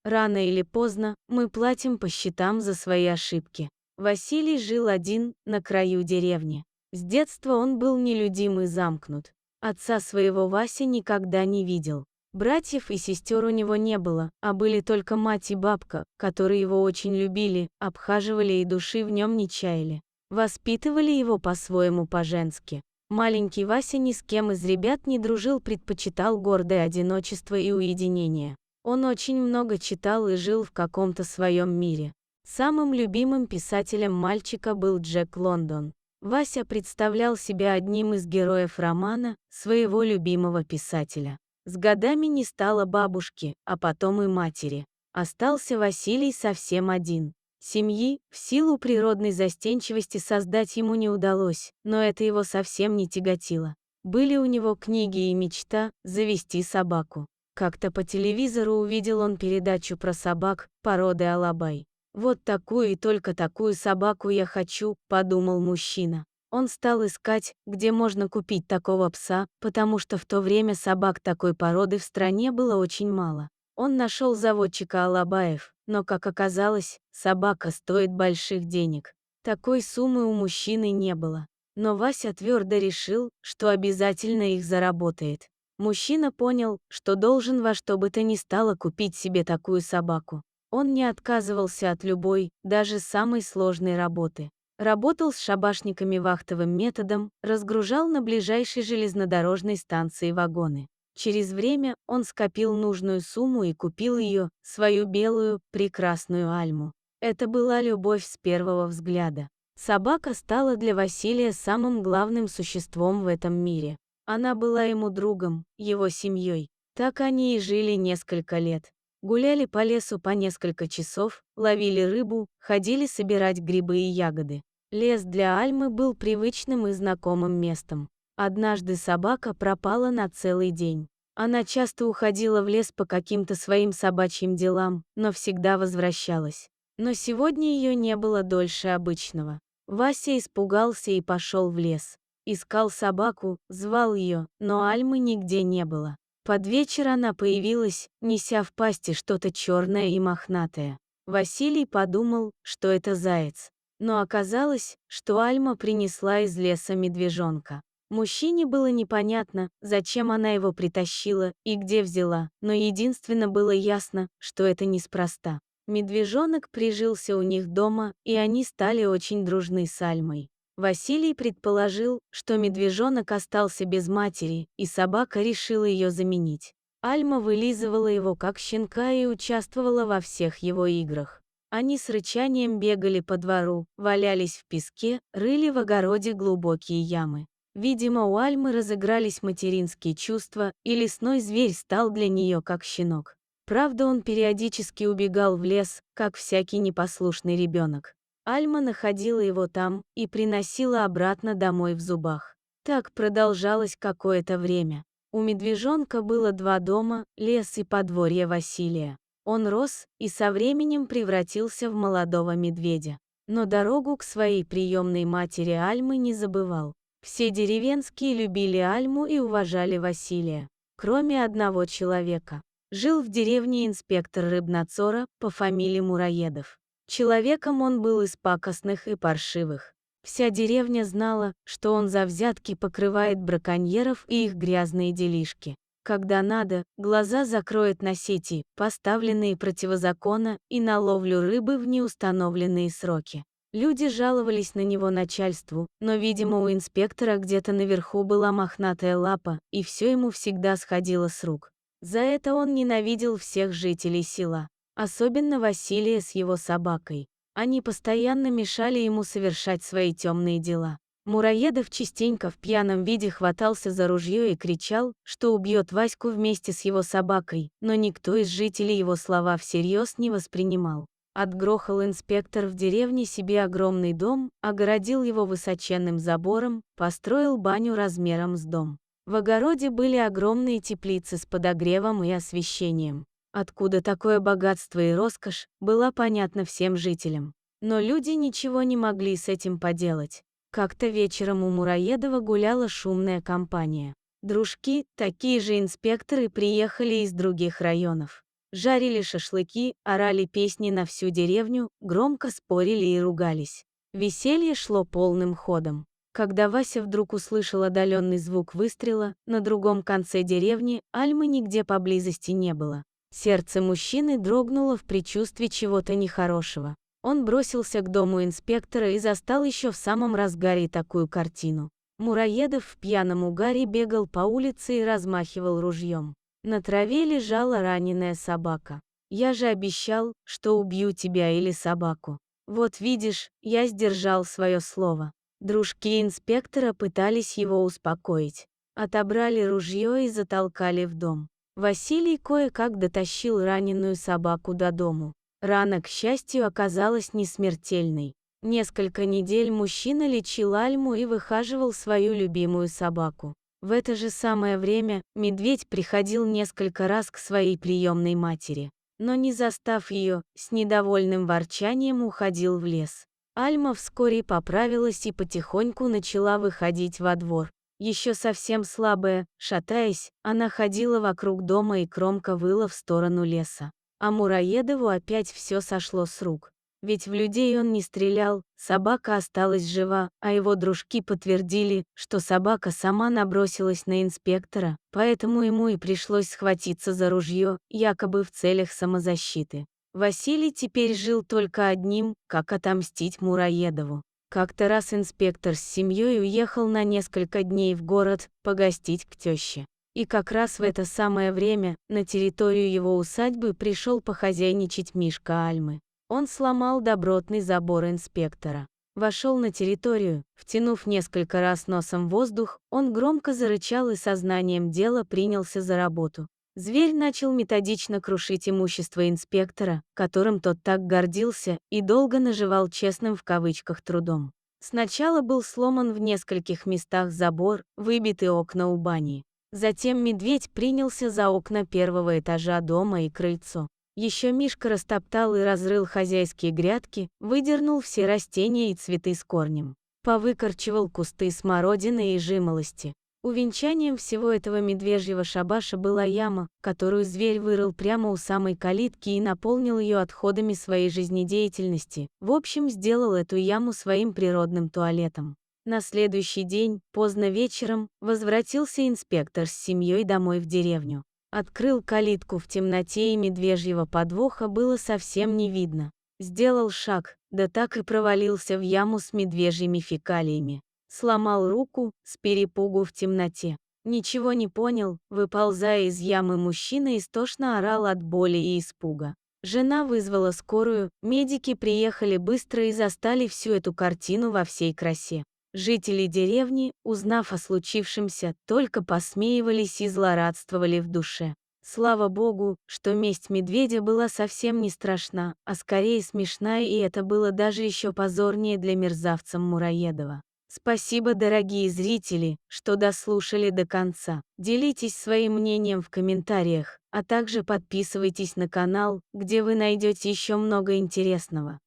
Рано или поздно мы платим по счетам за свои ошибки. Василий жил один, на краю деревни. С детства он был нелюдим и замкнут. Отца своего Вася никогда не видел. Братьев и сестер у него не было, а были только мать и бабка, которые его очень любили, обхаживали и души в нем не чаяли. Воспитывали его по-своему по-женски. Маленький Вася ни с кем из ребят не дружил, предпочитал гордое одиночество и уединение. Он очень много читал и жил в каком-то своем мире. Самым любимым писателем мальчика был Джек Лондон. Вася представлял себя одним из героев романа своего любимого писателя. С годами не стало бабушки, а потом и матери. Остался Василий совсем один. Семьи, в силу природной застенчивости, создать ему не удалось, но это его совсем не тяготило. Были у него книги и мечта завести собаку. Как-то по телевизору увидел он передачу про собак породы алабай. «Вот такую и только такую собаку я хочу», — подумал мужчина. Он стал искать, где можно купить такого пса, потому что в то время собак такой породы в стране было очень мало. Он нашел заводчика алабаев, но, как оказалось, собака стоит больших денег. Такой суммы у мужчины не было. Но Вася твердо решил, что обязательно их заработает. Мужчина понял, что должен во что бы то ни стало купить себе такую собаку. Он не отказывался от любой, даже самой сложной работы. Работал с шабашниками вахтовым методом, разгружал на ближайшей железнодорожной станции вагоны. Через время он скопил нужную сумму и купил ее, свою белую, прекрасную Альму. Это была любовь с первого взгляда. Собака стала для Василия самым главным существом в этом мире. Она была ему другом, его семьей. Так они и жили несколько лет. Гуляли по лесу по несколько часов, ловили рыбу, ходили собирать грибы и ягоды. Лес для Альмы был привычным и знакомым местом. Однажды собака пропала на целый день. Она часто уходила в лес по каким-то своим собачьим делам, но всегда возвращалась. Но сегодня ее не было дольше обычного. Вася испугался и пошел в лес. Искал собаку, звал ее, но Альмы нигде не было. Под вечер она появилась, неся в пасти что-то черное и мохнатое. Василий подумал, что это заяц. Но оказалось, что Альма принесла из леса медвежонка. Мужчине было непонятно, зачем она его притащила и где взяла, но единственно было ясно, что это неспроста. Медвежонок прижился у них дома, и они стали очень дружны с Альмой. Василий предположил, что медвежонок остался без матери, и собака решила ее заменить. Альма вылизывала его как щенка и участвовала во всех его играх. Они с рычанием бегали по двору, валялись в песке, рыли в огороде глубокие ямы. Видимо, у Альмы разыгрались материнские чувства, и лесной зверь стал для нее как щенок. Правда, он периодически убегал в лес, как всякий непослушный ребенок. Альма находила его там и приносила обратно домой в зубах. Так продолжалось какое-то время. У медвежонка было два дома, лес и подворье Василия. Он рос и со временем превратился в молодого медведя. Но дорогу к своей приемной матери Альмы не забывал. Все деревенские любили Альму и уважали Василия. Кроме одного человека. Жил в деревне инспектор рыбнадзора по фамилии Мураедов. Человеком он был из пакостных и паршивых. Вся деревня знала, что он за взятки покрывает браконьеров и их грязные делишки. Когда надо, глаза закроет на сети, поставленные противозаконно, и на ловлю рыбы в неустановленные сроки. Люди жаловались на него начальству, но, видимо, у инспектора где-то наверху была мохнатая лапа, и все ему всегда сходило с рук. За это он ненавидел всех жителей села. Особенно Василия с его собакой. Они постоянно мешали ему совершать свои темные дела. Мураедов частенько в пьяном виде хватался за ружье и кричал, что убьет Ваську вместе с его собакой, но никто из жителей его слова всерьез не воспринимал. Отгрохал инспектор в деревне себе огромный дом, огородил его высоченным забором, построил баню размером с дом. В огороде были огромные теплицы с подогревом и освещением. Откуда такое богатство и роскошь, было понятно всем жителям. Но люди ничего не могли с этим поделать. Как-то вечером у Мураедова гуляла шумная компания. Дружки, такие же инспекторы, приехали из других районов. жарили шашлыки, орали песни на всю деревню, громко спорили и ругались. Веселье шло полным ходом. Когда Вася вдруг услышал отдаленный звук выстрела, на другом конце деревни Альмы нигде поблизости не было. Сердце мужчины дрогнуло в предчувствии чего-то нехорошего. Он бросился к дому инспектора и застал еще в самом разгаре такую картину. Мураедов в пьяном угаре бегал по улице и размахивал ружьем. На траве лежала раненая собака. «Я же обещал, что убью тебя или собаку. Вот видишь, я сдержал свое слово». Дружки инспектора пытались его успокоить. Отобрали ружье и затолкали в дом. Василий кое-как дотащил раненую собаку до дому. Рана, к счастью, оказалась не смертельной. Несколько недель мужчина лечил Альму и выхаживал свою любимую собаку. В это же самое время медведь приходил несколько раз к своей приемной матери, но не застав ее, с недовольным ворчанием уходил в лес. Альма вскоре поправилась и потихоньку начала выходить во двор. Еще совсем слабая, шатаясь, она ходила вокруг дома и громко выла в сторону леса. А Мураедову опять все сошло с рук. Ведь в людей он не стрелял, собака осталась жива, а его дружки подтвердили, что собака сама набросилась на инспектора, поэтому ему и пришлось схватиться за ружье, якобы в целях самозащиты. Василий теперь жил только одним, как отомстить Мураедову. Как-то раз инспектор с семьей уехал на несколько дней в город погостить к теще. И как раз в это самое время на территорию его усадьбы пришел похозяйничать Мишка Альмы. Он сломал добротный забор инспектора. Вошел на территорию, втянув несколько раз носом воздух, он громко зарычал и сознанием дела принялся за работу. Зверь начал методично крушить имущество инспектора, которым тот так гордился, и долго наживал честным в кавычках трудом. Сначала был сломан в нескольких местах забор, выбиты окна у бани. Затем медведь принялся за окна первого этажа дома и крыльцо. Еще Мишка растоптал и разрыл хозяйские грядки, выдернул все растения и цветы с корнем. Повыкорчевал кусты смородины и жимолости. Увенчанием всего этого медвежьего шабаша была яма, которую зверь вырыл прямо у самой калитки и наполнил ее отходами своей жизнедеятельности. В общем, сделал эту яму своим природным туалетом. На следующий день, поздно вечером, возвратился инспектор с семьей домой в деревню. Открыл калитку в темноте, и медвежьего подвоха было совсем не видно. Сделал шаг, да так и провалился в яму с медвежьими фекалиями. Сломал руку, с перепугу в темноте. Ничего не понял, выползая из ямы, мужчина истошно орал от боли и испуга. Жена вызвала скорую, медики приехали быстро и застали всю эту картину во всей красе. Жители деревни, узнав о случившемся, только посмеивались и злорадствовали в душе. Слава богу, что месть медведя была совсем не страшна, а скорее смешная, и это было даже еще позорнее для мерзавца Мураедова. Спасибо, дорогие зрители, что дослушали до конца. Делитесь своим мнением в комментариях, а также подписывайтесь на канал, где вы найдете еще много интересного.